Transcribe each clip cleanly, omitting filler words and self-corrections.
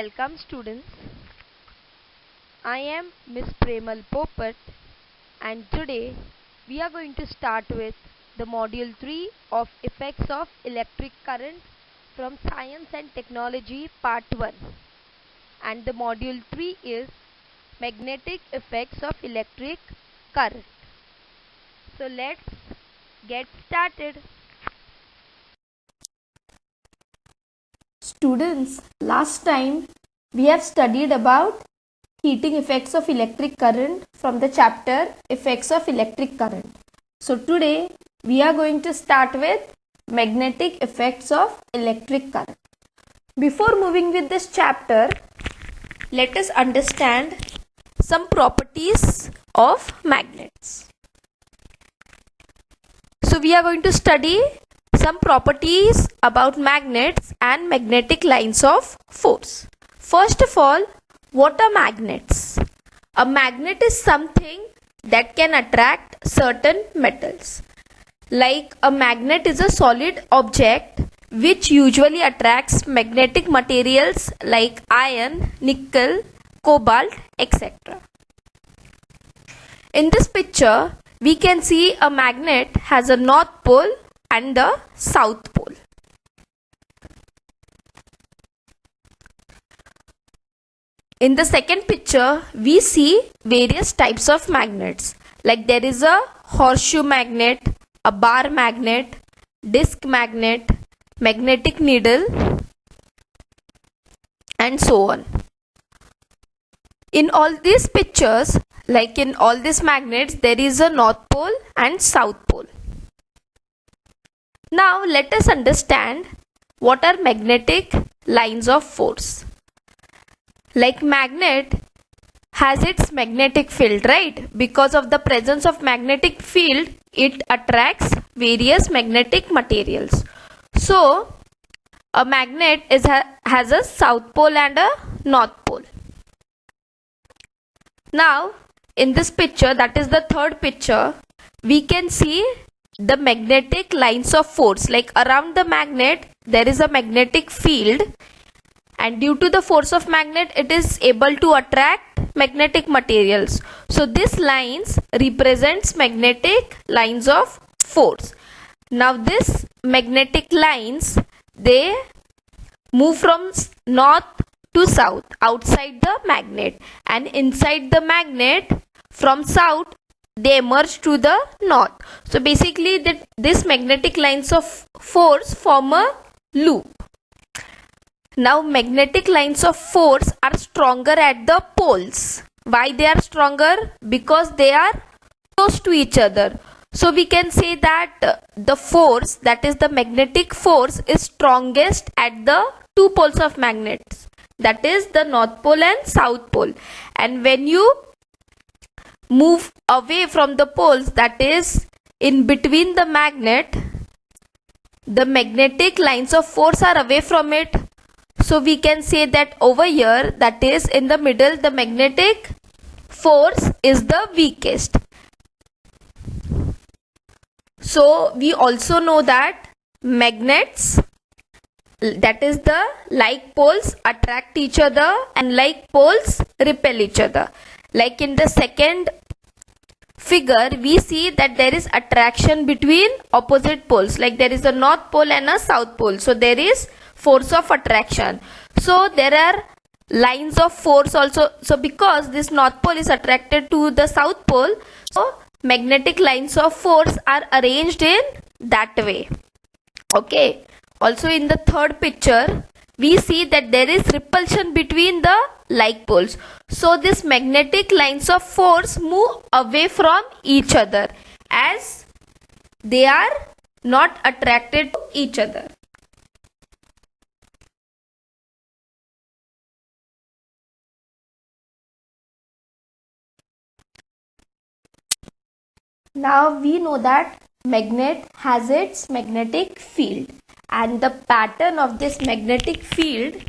Welcome students. I am Miss Premal Popat and today we are going to start with the module 3 of effects of electric current from Science and Technology part 1, and the module 3 is magnetic effects of electric current. So let's get started. Students, last time we have studied about heating effects of electric current from the chapter effects of electric current. So today we are going to start with magnetic effects of electric current. Before moving with this chapter, let us understand some properties of magnets. So we are going to study some properties about magnets and magnetic lines of force. First of all, what are magnets? A magnet is something that can attract certain metals. Like a magnet is a solid object which usually attracts magnetic materials like iron, nickel, cobalt, etc. In this picture, we can see a magnet has a north pole and the south pole. In the second picture, we see various types of magnets. Like there is a horseshoe magnet, a bar magnet, disc magnet, magnetic needle, and so on. In all these pictures, like in all these magnets, there is a north pole and south pole. Now let us understand what are magnetic lines of force. Like magnet has its magnetic field, right? Because of the presence of magnetic field, it attracts various magnetic materials. So a magnet has a south pole and a north pole. Now in this picture, that is the third picture, we can see the magnetic lines of force. Like around the magnet there is a magnetic field, and due to the force of magnet it is able to attract magnetic materials. So these lines represents magnetic lines of force. Now these magnetic lines, they move from north to south outside the magnet, and inside the magnet from south they emerge to the north. So basically this magnetic lines of force form a loop. Now magnetic lines of force are stronger at the poles. Why they are stronger? Because they are close to each other. So we can say that the force, that is the magnetic force, is strongest at the two poles of magnets, that is the north pole and south pole. And when you move away from the poles, that is in between the magnet, the magnetic lines of force are away from it. So we can say that over here, that is in the middle, the magnetic force is the weakest. So we also know that magnets, that is the like poles attract each other and like poles repel each other. Like in the second figure, we see that there is attraction between opposite poles. Like there is a north pole and a south pole. So there is force of attraction. So there are lines of force also. So because this north pole is attracted to the south pole, so magnetic lines of force are arranged in that way. Okay. Also in the third picture, we see that there is repulsion between the like poles. So this magnetic lines of force move away from each other as they are not attracted to each other. Now we know that magnet has its magnetic field, and the pattern of this magnetic field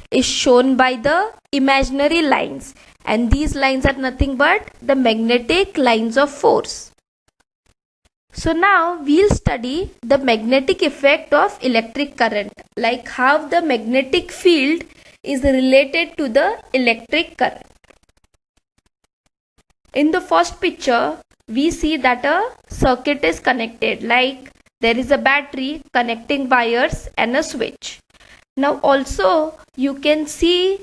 is shown by the imaginary lines, and these lines are nothing but the magnetic lines of force. So now we'll study the magnetic effect of electric current, like how the magnetic field is related to the electric current. In the first picture, we see that a circuit is connected, like there is a battery connecting wires and a switch. Now also you can see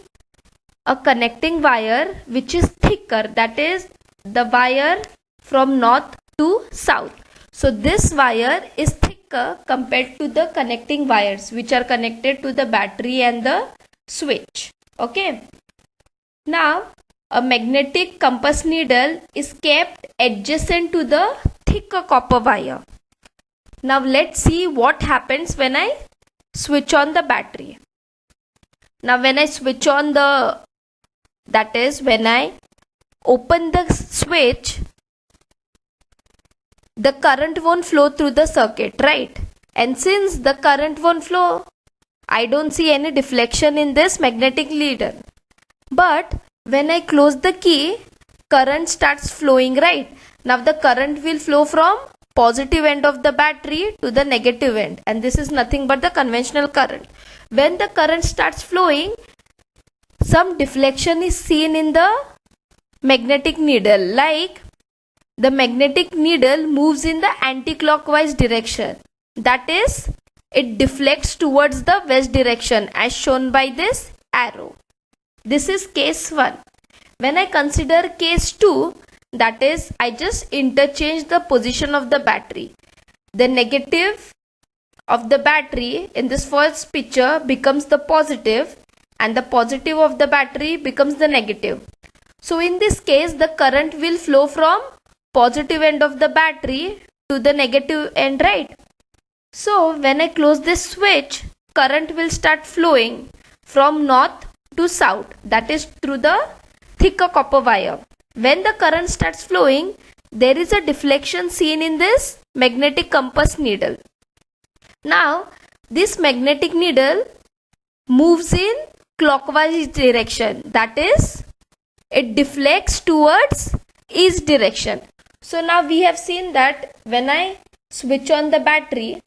a connecting wire which is thicker, that is the wire from north to south. So this wire is thicker compared to the connecting wires which are connected to the battery and the switch. Okay. Now a magnetic compass needle is kept adjacent to the thicker copper wire. Now let's see what happens when I switch on the battery. Now when I switch on that is when I open the switch, the current won't flow through the circuit, right? And since the current won't flow, I don't see any deflection in this magnetic needle. But when I close the key, current starts flowing, right? Now the current will flow from positive end of the battery to the negative end, and this is nothing but the conventional current. When the current starts flowing, some deflection is seen in the magnetic needle, like the magnetic needle moves in the anti-clockwise direction, that is it deflects towards the west direction as shown by this arrow. This is case 1. When I consider case 2, that is I just interchange the position of the battery. The negative of the battery in this first picture becomes the positive, and the positive of the battery becomes the negative. So in this case, the current will flow from positive end of the battery to the negative end, right? So when I close this switch, current will start flowing from north to south, that is through the thicker copper wire. When the current starts flowing, there is a deflection seen in this magnetic compass needle. Now this magnetic needle moves in clockwise direction, that is it deflects towards east direction. So now we have seen that when I switch on the battery,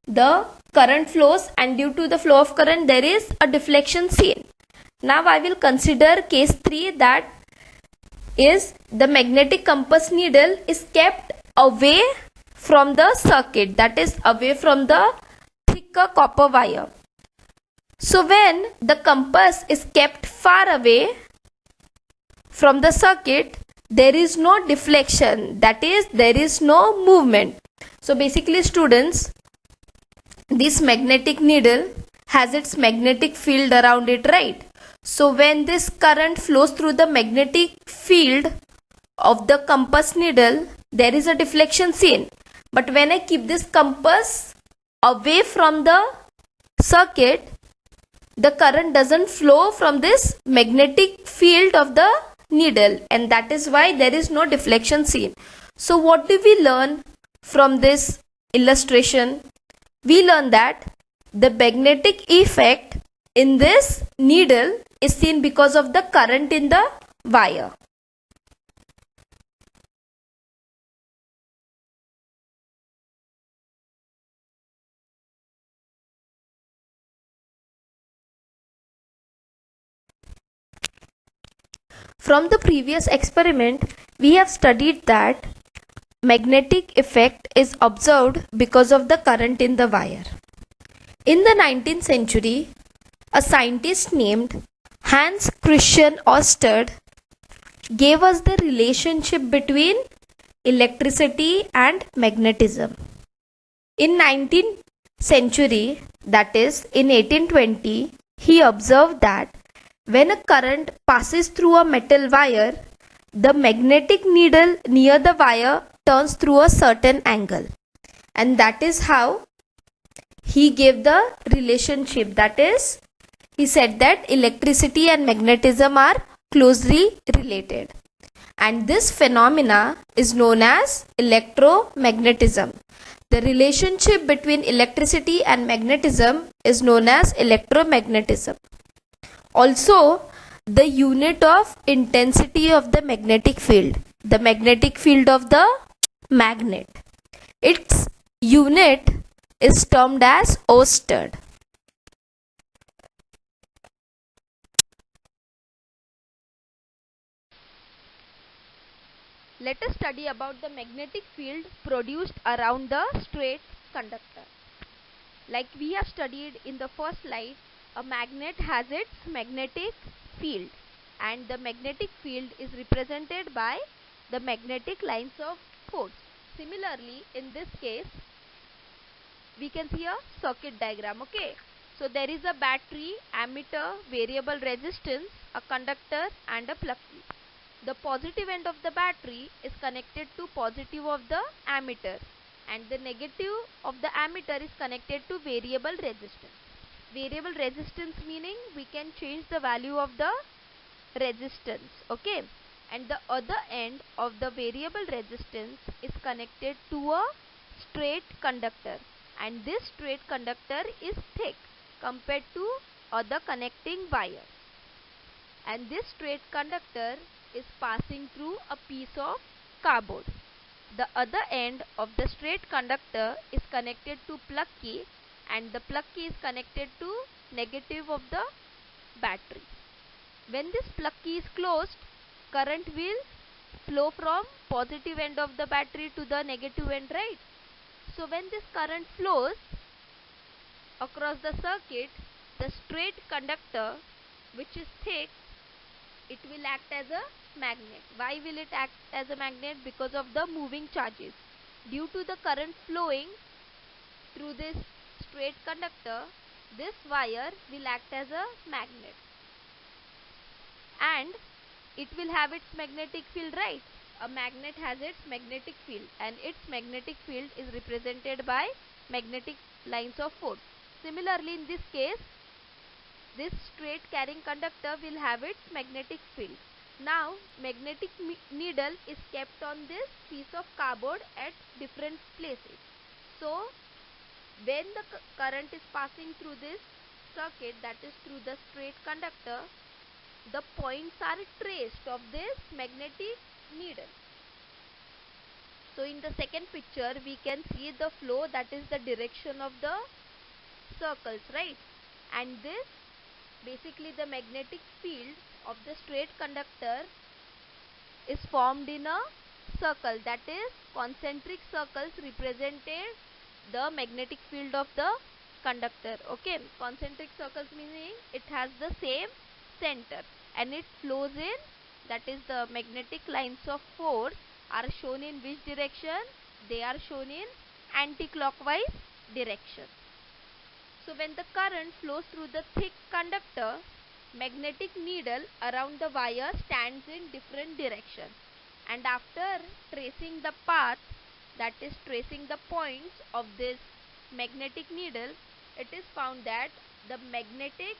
the current flows, and due to the flow of current there is a deflection seen. Now I will consider case 3, that is the magnetic compass needle is kept away from the circuit, that is away from the thicker copper wire. So when the compass is kept far away from the circuit, there is no deflection, that is there is no movement. So basically students, this magnetic needle has its magnetic field around it, right? So when this current flows through the magnetic field of the compass needle, there is a deflection seen. But when I keep this compass away from the circuit, the current doesn't flow from this magnetic field of the needle, and that is why there is no deflection seen. So what do we learn from this illustration? We learn that the magnetic effect in this needle is seen because of the current in the wire. From the previous experiment, we have studied that magnetic effect is observed because of the current in the wire. In the 19th century, a scientist named Hans Christian Ørsted gave us the relationship between electricity and magnetism. In 19th century, that is in 1820, he observed that when a current passes through a metal wire, the magnetic needle near the wire turns through a certain angle. And that is how he gave the relationship, that is, he said that electricity and magnetism are closely related. And this phenomena is known as electromagnetism. The relationship between electricity and magnetism is known as electromagnetism. Also, the unit of intensity of the magnetic field of the magnet, its unit is termed as Ørsted. Let us study about the magnetic field produced around the straight conductor. Like we have studied in the first slide, a magnet has its magnetic field, and the magnetic field is represented by the magnetic lines of force. Similarly, in this case, we can see a circuit diagram. Okay, so there is a battery, ammeter, variable resistance, a conductor and a plug key. The positive end of the battery is connected to positive of the ammeter, and the negative of the ammeter is connected to variable resistance. Variable resistance meaning we can change the value of the resistance. Okay, and the other end of the variable resistance is connected to a straight conductor, and this straight conductor is thick compared to other connecting wires, and this straight conductor is passing through a piece of cardboard. The other end of the straight conductor is connected to plug key, and the plug key is connected to negative of the battery. When this plug key is closed, current will flow from positive end of the battery to the negative end, right? So when this current flows across the circuit, the straight conductor, which is thick, it will act as a magnet. Why will it act as a magnet? Because of the moving charges. Due to the current flowing through this straight conductor, this wire will act as a magnet, and it will have its magnetic field, right? A magnet has its magnetic field, and its magnetic field is represented by magnetic lines of force. Similarly, in this case, this straight carrying conductor will have its magnetic field. Now, magnetic needle is kept on this piece of cardboard at different places. So, when the current is passing through this circuit, that is through the straight conductor, the points are traced of this magnetic needle. So in the second picture we can see the flow, that is the direction of the circles, right? And this basically the magnetic field of the straight conductor is formed in a circle, that is concentric circles represented the magnetic field of the conductor. Okay, concentric circles meaning it has the same center and it flows in, that is the magnetic lines of force are shown in which direction? They are shown in anti-clockwise direction. So when the current flows through the thick conductor, magnetic needle around the wire stands in different direction, and after tracing the path, that is tracing the points of this magnetic needle, it is found that the magnetic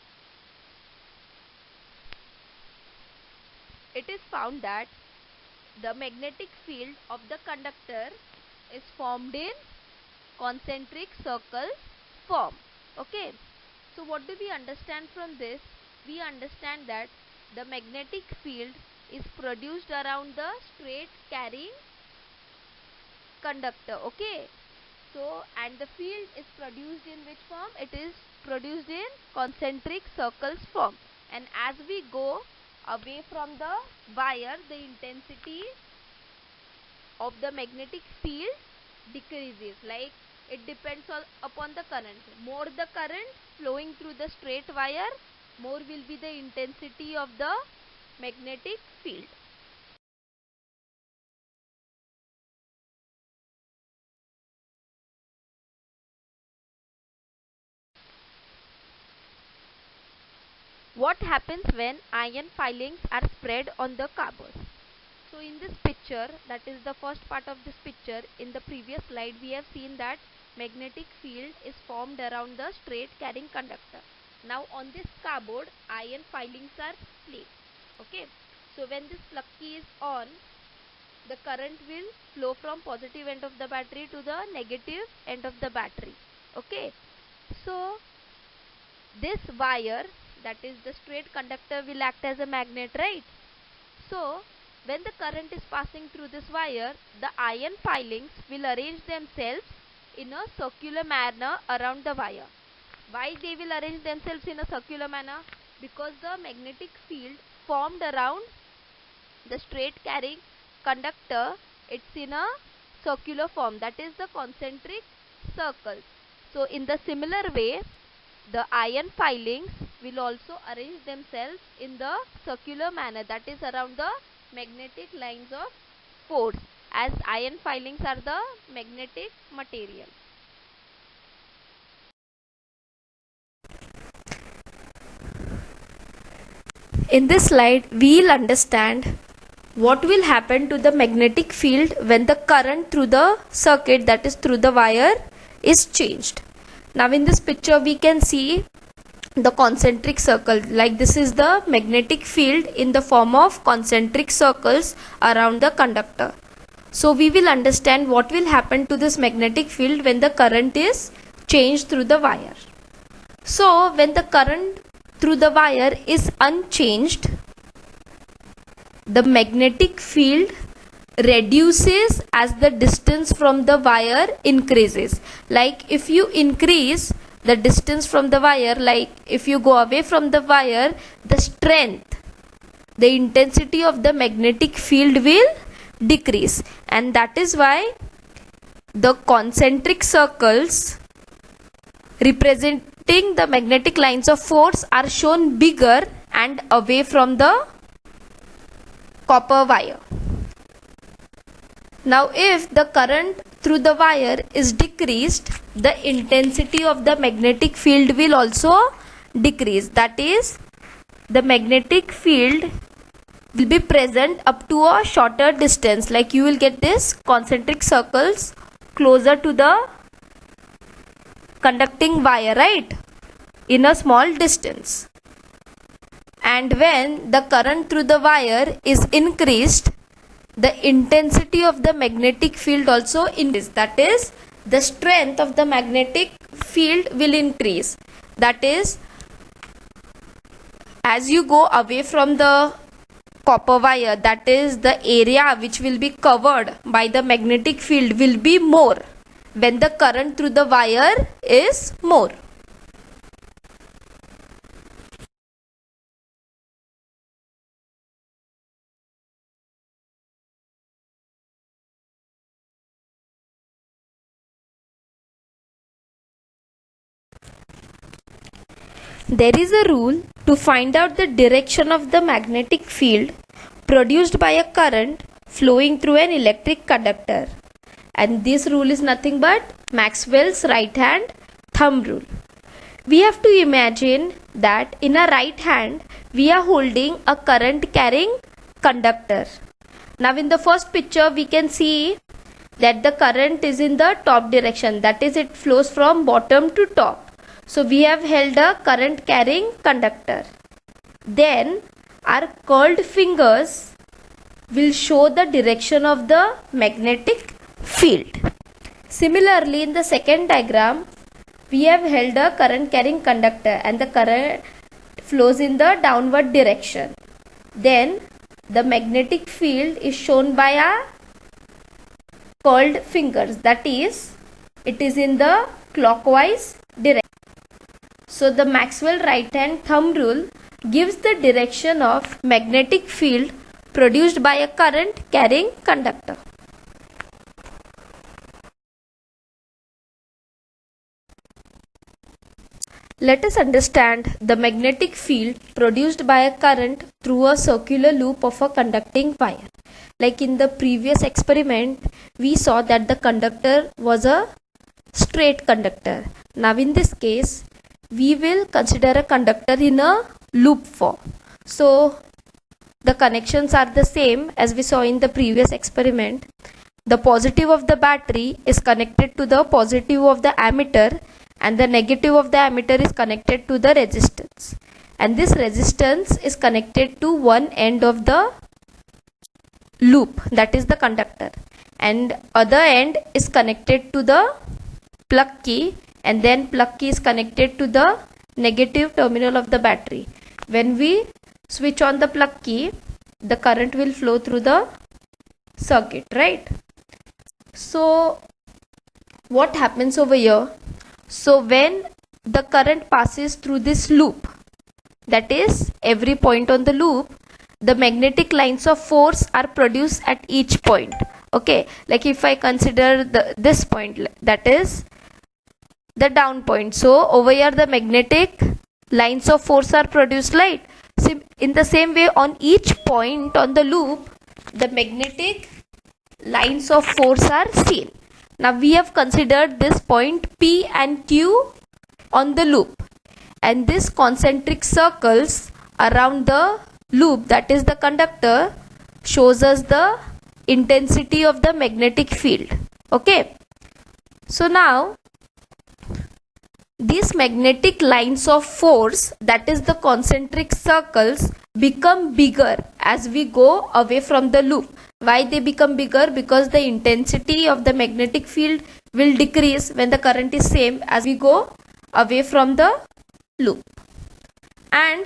field of the conductor is formed in concentric circle form. Okay, so what do we understand from this? We understand that the magnetic field is produced around the straight carrying conductor. Okay, so and the field is produced in which form? It is produced in concentric circles form, and as we go away from the wire, the intensity of the magnetic field decreases. Like it depends upon the current. More the current flowing through the straight wire, more will be the intensity of the magnetic field. What happens when iron filings are spread on the cardboard? So in this picture, that is the first part of this picture, in the previous slide we have seen that magnetic field is formed around the straight carrying conductor. Now on this cardboard, iron filings are placed. Okay, so when this plug key is on, the current will flow from positive end of the battery to the negative end of the battery. Okay, so this wire, that is the straight conductor, will act as a magnet, right? So when the current is passing through this wire, the iron filings will arrange themselves in a circular manner around the wire. Why they will arrange themselves in a circular manner? Because the magnetic field formed around the straight carrying conductor, it's in a circular form, that is the concentric circles. So in the similar way, the ion filings will also arrange themselves in the circular manner, that is around the magnetic lines of force, as ion filings are the magnetic material. In this slide, we'll understand what will happen to the magnetic field when the current through the circuit, that is through the wire, is changed. Now in this picture we can see the concentric circle, like this is the magnetic field in the form of concentric circles around the conductor. So we will understand what will happen to this magnetic field when the current is changed through the wire. So when the current through the wire is unchanged, the magnetic field reduces as the distance from the wire increases. Like if you increase the distance from the wire, like if you go away from the wire, the strength, the intensity of the magnetic field will decrease, and that is why the concentric circles representing the magnetic lines of force are shown bigger and away from the copper wire. Now if the current through the wire is decreased, the intensity of the magnetic field will also decrease. That is, the magnetic field will be present up to a shorter distance, like you will get this concentric circles closer to the conducting wire, right, in a small distance. And when the current through the wire is increased, the intensity of the magnetic field also increases. That is, the strength of the magnetic field will increase. That is, as you go away from the copper wire, that is, the area which will be covered by the magnetic field will be more when the current through the wire is more. There is a rule to find out the direction of the magnetic field produced by a current flowing through an electric conductor. And this rule is nothing but Maxwell's right hand thumb rule. We have to imagine that in a right hand we are holding a current carrying conductor. Now in the first picture we can see that the current is in the top direction, that is, it flows from bottom to top. So we have held a current carrying conductor. Then our curled fingers will show the direction of the magnetic field. Similarly, in the second diagram, we have held a current carrying conductor and the current flows in the downward direction. Then the magnetic field is shown by our curled fingers, that is, it is in the clockwise direction. So the Maxwell right hand thumb rule gives the direction of magnetic field produced by a current carrying conductor. Let us understand the magnetic field produced by a current through a circular loop of a conducting wire. Like in the previous experiment, we saw that the conductor was a straight conductor. Now in this case, we will consider a conductor in a loop form. So the connections are the same as we saw in the previous experiment. The positive of the battery is connected to the positive of the ammeter, and the negative of the ammeter is connected to the resistance, and this resistance is connected to one end of the loop, that is the conductor, and other end is connected to the plug key, and then plug key is connected to the negative terminal of the battery. When we switch on the plug key, the current will flow through the circuit, right? So what happens over here? So when the current passes through this loop, that is every point on the loop, the magnetic lines of force are produced at each point. Okay, like if I consider this point, that is the down point, so over here the magnetic lines of force are produced, right? So in the same way, on each point on the loop, the magnetic lines of force are seen. Now we have considered this point P and Q on the loop, and this concentric circles around the loop, that is the conductor, shows us the intensity of the magnetic field. Okay, so now these magnetic lines of force, that is the concentric circles, become bigger as we go away from the loop. Why they become bigger? Because the intensity of the magnetic field will decrease when the current is same as we go away from the loop. And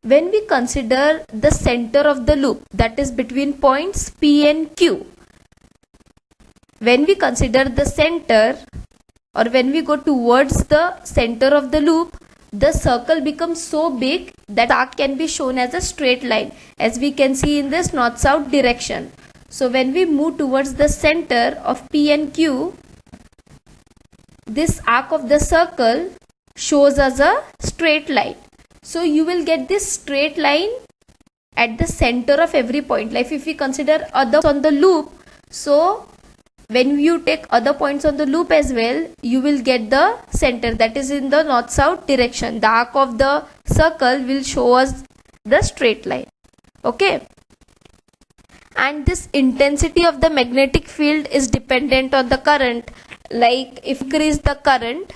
when we consider the center of the loop, that is between points P and Q, when we consider the center, or when we go towards the center of the loop, the circle becomes so big that arc can be shown as a straight line, as we can see in this north-south direction. So when we move towards the center of P and Q, this arc of the circle shows us a straight line. So you will get this straight line at the center of every point. Like if we consider others on the loop, so when you take other points on the loop as well, you will get the center, that is in the north-south direction. The arc of the circle will show us the straight line. Okay, and this intensity of the magnetic field is dependent on the current. Like if we increase the current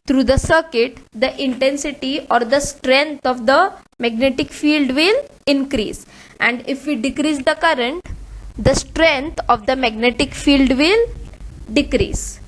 through the circuit, the intensity or the strength of the magnetic field will increase, and if we decrease the current, the strength of the magnetic field will decrease.